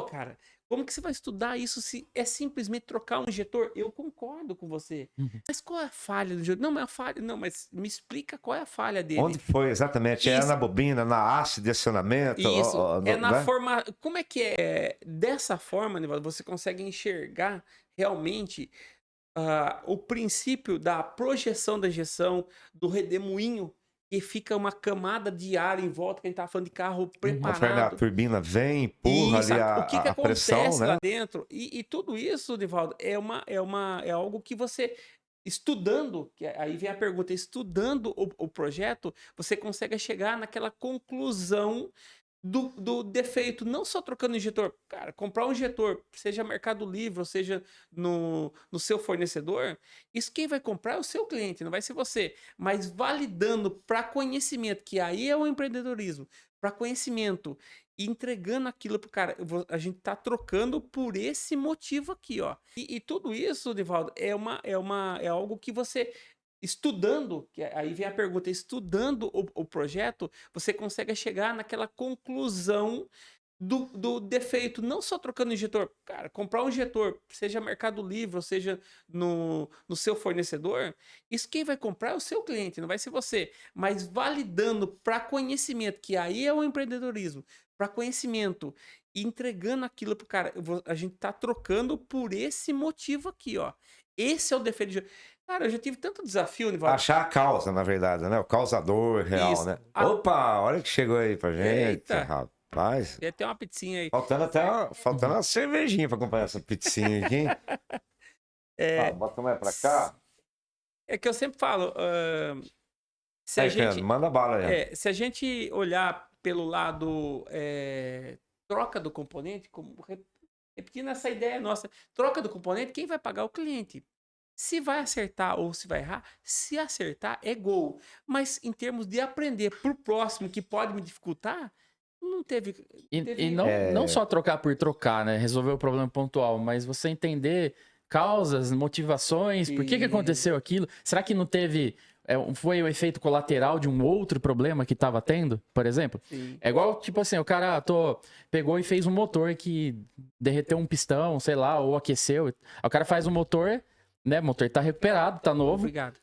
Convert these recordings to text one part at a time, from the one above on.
cara, como que você vai estudar isso se é simplesmente trocar um injetor? Eu concordo com você. Uhum. Mas qual é a falha do injetor? Não, mas a falha, não, mas me explica qual é a falha Onde dele. foi exatamente? É Isso, na bobina, na haste de acionamento, isso. É na né? forma. Como é que é? Dessa forma, Nivaldo, você consegue enxergar realmente o princípio da projeção da injeção, do redemoinho, que fica uma camada de ar em volta, que a gente estava falando de carro Uhum. Conforme a preparado. turbina vem, empurra Isso, ali o que que a pressão, acontece lá né? dentro? E tudo isso, Nivaldo, é algo que você, estudando, aí vem a pergunta, estudando o projeto, você consegue chegar naquela conclusão do defeito, não só trocando injetor. Cara, comprar um injetor, seja Mercado Livre, ou seja no seu fornecedor, isso quem vai comprar é o seu cliente, não vai ser você. Mas validando para conhecimento, que aí é o empreendedorismo, para conhecimento, e entregando aquilo pro cara. A gente tá trocando por esse motivo aqui, ó. E tudo isso, Divaldo, é algo que você estudando, aí vem a pergunta, estudando o projeto, você consegue chegar naquela conclusão do defeito, não só trocando injetor. Cara, comprar um injetor, seja Mercado Livre, ou seja no seu fornecedor, isso quem vai comprar é o seu cliente, não vai ser você. Mas validando para conhecimento, que aí é o empreendedorismo, para conhecimento, e entregando aquilo pro cara. A gente tá trocando por esse motivo aqui, ó. Esse é o defeito de. Cara, eu já tive tanto desafio, Nivaldo. Achar a causa, na verdade, né? O causador real, Isso. né? Opa, olha que chegou aí pra gente, Eita, rapaz. tem até uma pizzinha aí. Faltando uma cervejinha pra acompanhar essa pizzinha aqui. Tá, É, bota mais pra cá. é que eu sempre falo, se a Aí, Fernando, gente, manda bala aí. se a gente olhar pelo lado troca do componente, repetindo essa ideia nossa, troca do componente, quem vai pagar é o cliente. Se vai acertar ou se vai errar, se acertar é gol. Mas em termos de aprender pro próximo que pode me dificultar, não teve. E não só trocar por trocar, né? Resolver o problema pontual, mas você entender causas, motivações, por que aconteceu aquilo? Será que não teve. Foi o efeito colateral de um outro problema que estava tendo, por exemplo? Sim. É igual, tipo assim, o cara pegou e fez um motor que derreteu um pistão, sei lá, ou aqueceu. Aí o cara faz um motor, né? O motor tá recuperado, tá novo. Obrigado.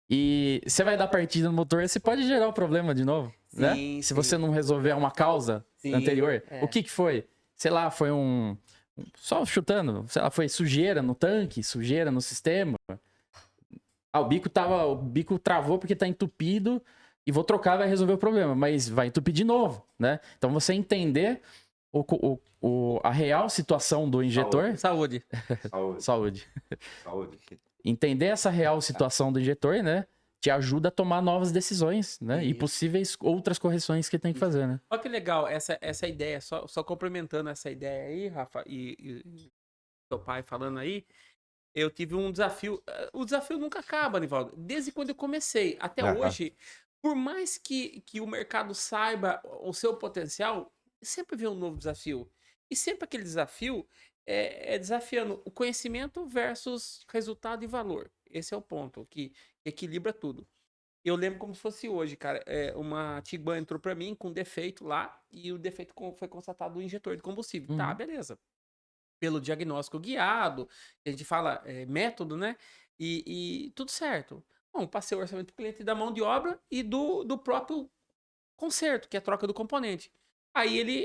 E você vai dar partida no motor, você pode gerar o problema de novo, né? Sim, Se sim. você não resolver uma causa Sim, anterior. é. O que foi? Sei lá, foi só chutando, sei lá, foi sujeira no tanque, sujeira no sistema. O bico travou porque tá entupido e vou trocar, vai resolver o problema, mas vai entupir de novo, né? Então você entender a real situação do injetor. Saúde. Saúde. Saúde. Entender essa real situação do injetor, né? Te ajuda a tomar novas decisões, né? E Isso. possíveis outras correções que tem que fazer, né? Olha que legal essa ideia, só complementando essa ideia aí, Rafa, e seu pai falando aí, eu tive um desafio. O desafio nunca acaba, Nivaldo. Desde quando eu comecei até hoje, por mais que o mercado saiba o seu potencial, sempre vem um novo desafio. E sempre aquele desafio é desafiando o conhecimento versus resultado e valor. Esse é o ponto que equilibra tudo. Eu lembro como se fosse hoje, cara. Uma Tiguan entrou pra mim com defeito lá e o defeito foi constatado no injetor de combustível. Tá, beleza. Pelo diagnóstico guiado, a gente fala método, né? E tudo certo. Bom, passei o orçamento pro cliente da mão de obra e do próprio conserto, que é a troca do componente. Aí ele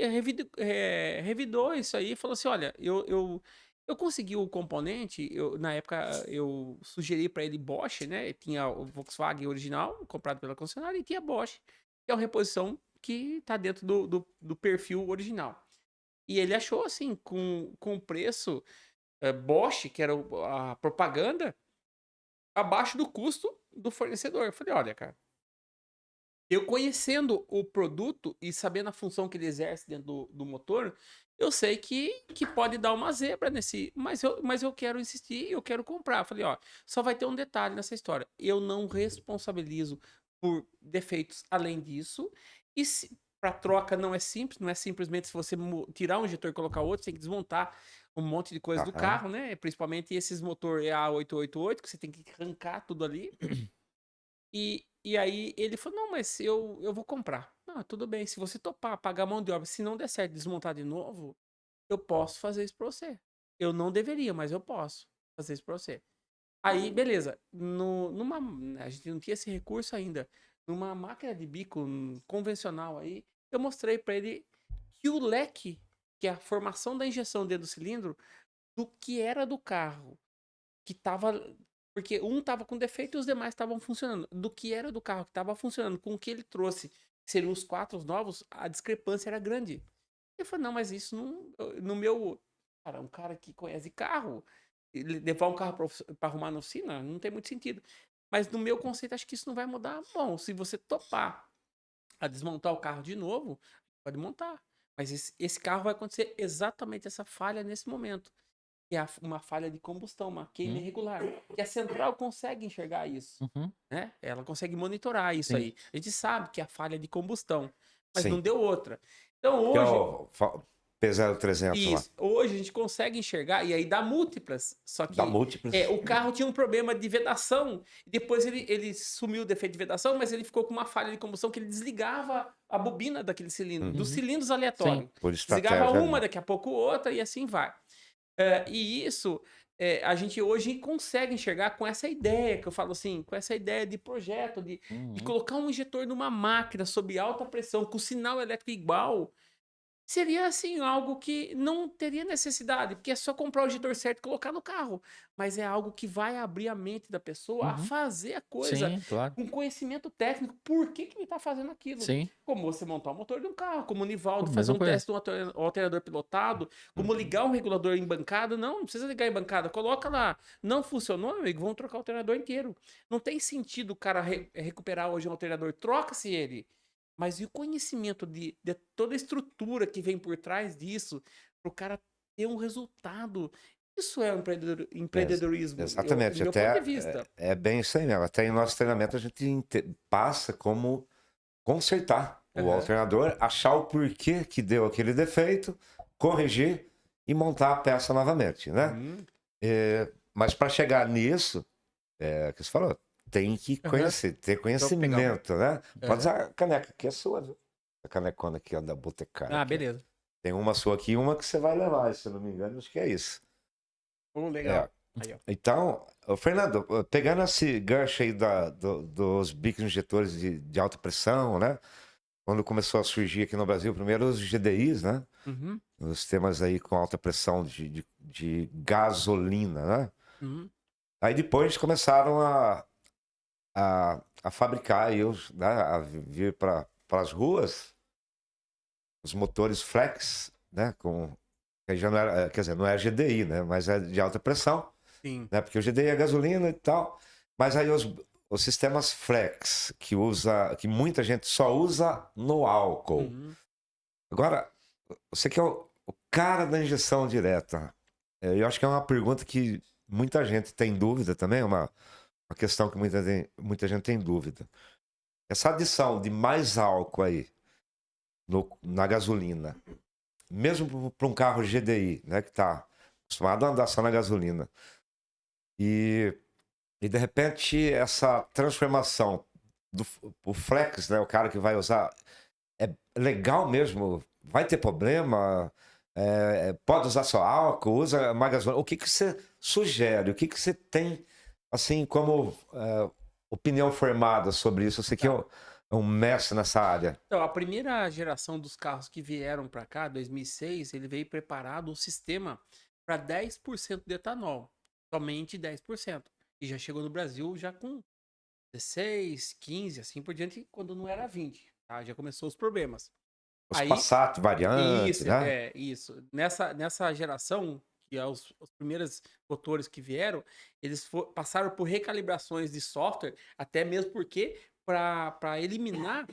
revidou isso aí e falou assim: olha, eu consegui o componente, na época eu sugeri para ele Bosch, né? Tinha o Volkswagen original, comprado pela concessionária, e tinha Bosch, que é uma reposição que está dentro do perfil original. E ele achou assim, com o preço Bosch, que era a propaganda, abaixo do custo do fornecedor. Eu falei: olha, cara. Eu conhecendo o produto e sabendo a função que ele exerce dentro do motor, eu sei que pode dar uma zebra nesse. Mas eu quero insistir, eu quero comprar. Eu falei, ó, só vai ter um detalhe nessa história. Eu não responsabilizo por defeitos além disso. E para troca não é simples, não é simplesmente se você tirar um injetor e colocar outro, você tem que desmontar um monte de coisa do carro, né? Principalmente esses motor EA888, que você tem que arrancar tudo ali. E aí ele falou, não, mas eu vou comprar. Não, tudo bem, se você topar, pagar a mão de obra, se não der certo desmontar de novo, eu posso fazer isso pra você. Eu não deveria, mas eu posso fazer isso pra você. Aí, beleza. A gente não tinha esse recurso ainda. Numa máquina de bico convencional aí, eu mostrei pra ele que o leque, que é a formação da injeção dentro do cilindro, do que era do carro, que tava. Porque um tava com defeito e os demais estavam funcionando. Do que era do carro que tava funcionando, com o que ele trouxe, que seriam os 4 novos, a discrepância era grande. Eu falei, não, mas isso não. No meu. Cara, um cara que conhece carro, levar um carro pra arrumar na oficina, não tem muito sentido. Mas no meu conceito, acho que isso não vai mudar. Bom, se você topar a desmontar o carro de novo, pode montar. Mas esse carro vai acontecer exatamente essa falha nesse momento. Que é uma falha de combustão, uma queima irregular. Que a central consegue enxergar isso. Uhum. Né? Ela consegue monitorar isso Sim. aí. A gente sabe que é a falha de combustão. Mas Sim. não deu outra. Então Que é hoje. o P0300 lá. Isso. Hoje a gente consegue enxergar, e aí dá múltiplas. Só que Dá múltiplas. o carro tinha um problema de vedação. E depois ele sumiu o defeito de vedação, mas ele ficou com uma falha de combustão que ele desligava a bobina daquele cilindro, dos cilindros aleatórios. Por Desligava estratégia. uma, daqui a pouco outra, e assim vai. E isso a gente hoje consegue enxergar com essa ideia, que eu falo assim, com essa ideia de projeto, de colocar um injetor numa máquina sob alta pressão, com sinal elétrico igual. Seria, assim, algo que não teria necessidade, porque é só comprar o injetor certo e colocar no carro. Mas é algo que vai abrir a mente da pessoa a fazer a coisa Sim, claro. com conhecimento técnico. Por que ele está fazendo aquilo? Sim. Como você montar o motor de um carro, como o Nivaldo fazer Mesma um coisa. teste de um alternador pilotado, como ligar um regulador em bancada. Não precisa ligar em bancada, coloca lá. Não funcionou, meu amigo, vamos trocar o alternador inteiro. Não tem sentido o cara recuperar hoje um alternador, troca-se ele. Mas e o conhecimento de toda a estrutura que vem por trás disso, para o cara ter um resultado? Isso é um empreendedorismo, Exatamente. do meu Até ponto de vista. é bem isso aí mesmo. Até em nosso treinamento a gente passa como consertar o alternador, achar o porquê que deu aquele defeito, corrigir e montar a peça novamente, né? Mas para chegar nisso, que você falou, tem que conhecer, ter conhecimento, né? Pode usar a caneca, que é sua, viu? A canecona aqui, ó, da Botecara. Ah, aqui, beleza. tem uma sua aqui e uma que você vai levar, se eu não me engano, acho que é isso. Legal. Aí, ó. Então, Fernando, pegando esse gancho aí dos bicos injetores de alta pressão, né? Quando começou a surgir aqui no Brasil, primeiro os GDIs, né? Os sistemas aí com alta pressão de gasolina, né? Aí depois começaram a fabricar aí, né? A vir para as ruas os motores flex, né? Que já não era, quer dizer, não é GDI, né? Mas é de alta pressão. Sim. Né? Porque o GDI é gasolina e tal. Mas aí os sistemas flex, que muita gente só usa no álcool. Agora, você que é o cara da injeção direta, eu acho que é uma pergunta que muita gente tem dúvida também, é uma questão que muita gente tem dúvida. Essa adição de mais álcool aí na gasolina, mesmo para um carro GDI, né, que está acostumado a andar só na gasolina, e de repente essa transformação o flex, né, o cara que vai usar, é legal mesmo? Vai ter problema? Pode usar só álcool? Usa mais gasolina? O que você sugere? O que você tem assim como opinião formada sobre isso? Você que é um mestre nessa área. Então, a primeira geração dos carros que vieram para cá, 2006, ele veio preparado um sistema para 10% de etanol. Somente 10%. E já chegou no Brasil já com 16, 15, assim por diante, quando não era 20. Tá? Já começou os problemas. Os Passat variantes, Isso, né? isso. Nessa geração, que é os primeiros motores que vieram, eles passaram por recalibrações de software, até mesmo porque para eliminar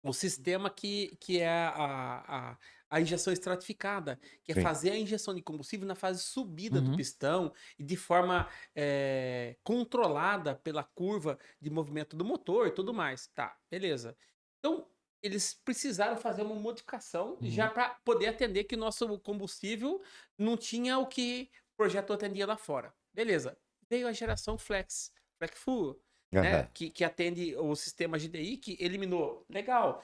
o sistema que é a injeção estratificada, que é Sim. fazer a injeção de combustível na fase subida do pistão e de forma controlada pela curva de movimento do motor e tudo mais. Tá, beleza. Então, eles precisaram fazer uma modificação já para poder atender que o nosso combustível não tinha o que o projeto atendia lá fora. Beleza. Veio a geração Flex Fuel, né? Que atende o sistema GDI, que eliminou. Legal.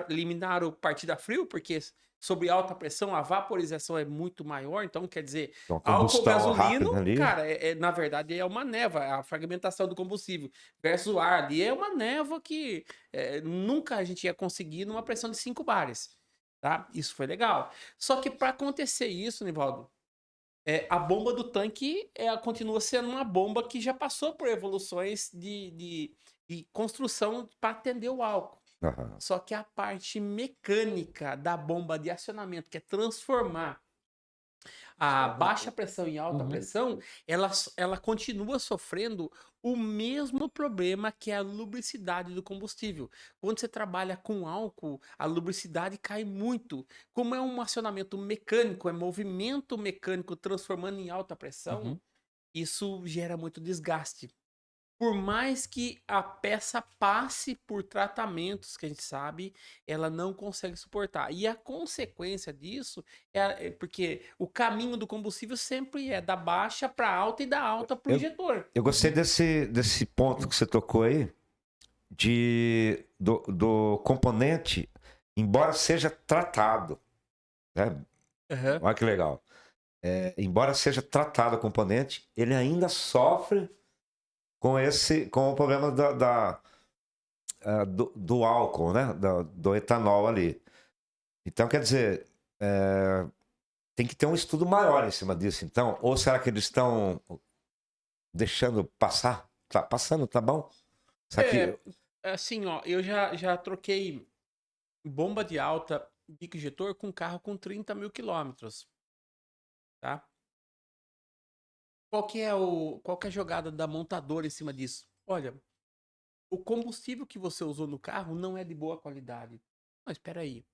Eliminaram partida frio, porque sobre alta pressão, a vaporização é muito maior, então quer dizer, Então, álcool combustão rápida gasolino, ali. cara, na verdade é uma névoa, a fragmentação do combustível versus o ar ali é uma névoa que nunca a gente ia conseguir numa pressão de 5 bares, tá? Isso foi legal. Só que para acontecer isso, Nivaldo, a bomba do tanque continua sendo uma bomba que já passou por evoluções de construção para atender o álcool. Aham. Só que a parte mecânica da bomba de acionamento, que é transformar a baixa pressão em alta Uhum. pressão, ela continua sofrendo o mesmo problema que é a lubricidade do combustível. Quando você trabalha com álcool, a lubricidade cai muito. Como é um acionamento mecânico, é movimento mecânico transformando em alta pressão, Uhum. isso gera muito desgaste. Por mais que a peça passe por tratamentos que a gente sabe, ela não consegue suportar. E a consequência disso é porque o caminho do combustível sempre é da baixa para alta e da alta para o Eu- injetor. Eu gostei desse ponto que você tocou aí, do componente, embora seja tratado, né? Aham. Olha que legal. Embora seja tratado o componente, ele ainda sofre com o problema do álcool, né? Do etanol ali. Então, quer dizer, tem que ter um estudo maior em cima disso, então. Ou será que eles estão deixando passar? Tá passando, tá bom? Será que... Assim, ó, eu já troquei bomba de alta bico injetor com carro com 30 mil quilômetros, tá? Qual que é a jogada da montadora em cima disso? Olha, o combustível que você usou no carro não é de boa qualidade. Mas espera aí.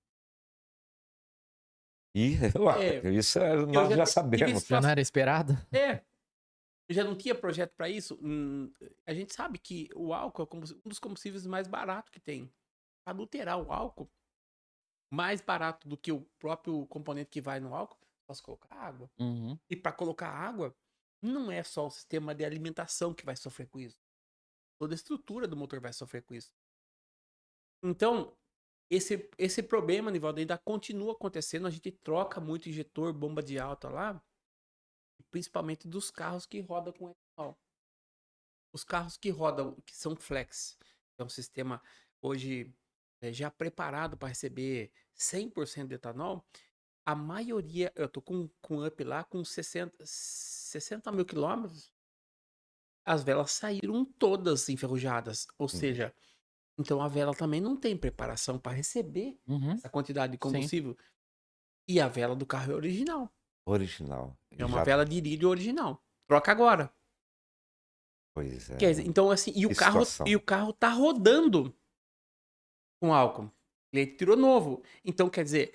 Ih, É, isso eu nós já já tive sabemos. Já não situação. era esperado? Eu já não tinha projeto para isso. A gente sabe que o álcool é um dos combustíveis mais baratos que tem. Para adulterar o álcool, mais barato do que o próprio componente que vai no álcool, posso colocar água. Uhum. E para colocar água, não é só o sistema de alimentação que vai sofrer com isso. Toda a estrutura do motor vai sofrer com isso. Então, esse problema, Nivaldo, ainda continua acontecendo. A gente troca muito injetor, bomba de alta lá, principalmente dos carros que rodam com etanol. Os carros que rodam, que são flex, é um sistema hoje já preparado para receber 100% de etanol, a maioria, eu tô com up lá com 60 mil quilômetros, as velas saíram todas enferrujadas. Ou seja, então a vela também não tem preparação para receber Uhum. essa quantidade de Sim. combustível. E a vela do carro é original. Original. É uma Já- vela de irídio original. Troca agora. Pois é. Quer dizer, então assim, Que situação. e o carro tá rodando com álcool. Ele tirou novo. Então, quer dizer,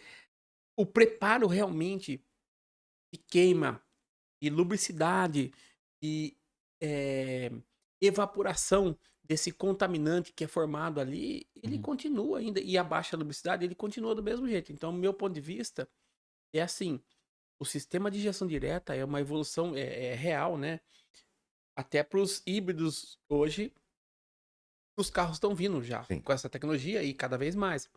o preparo realmente de queima, de lubricidade, de evaporação desse contaminante que é formado ali, ele continua ainda. E a baixa lubricidade, ele continua do mesmo jeito. Então, meu ponto de vista é assim, o sistema de injeção direta é uma evolução real, né? Até para os híbridos hoje, os carros estão vindo já Sim. com essa tecnologia e cada vez mais.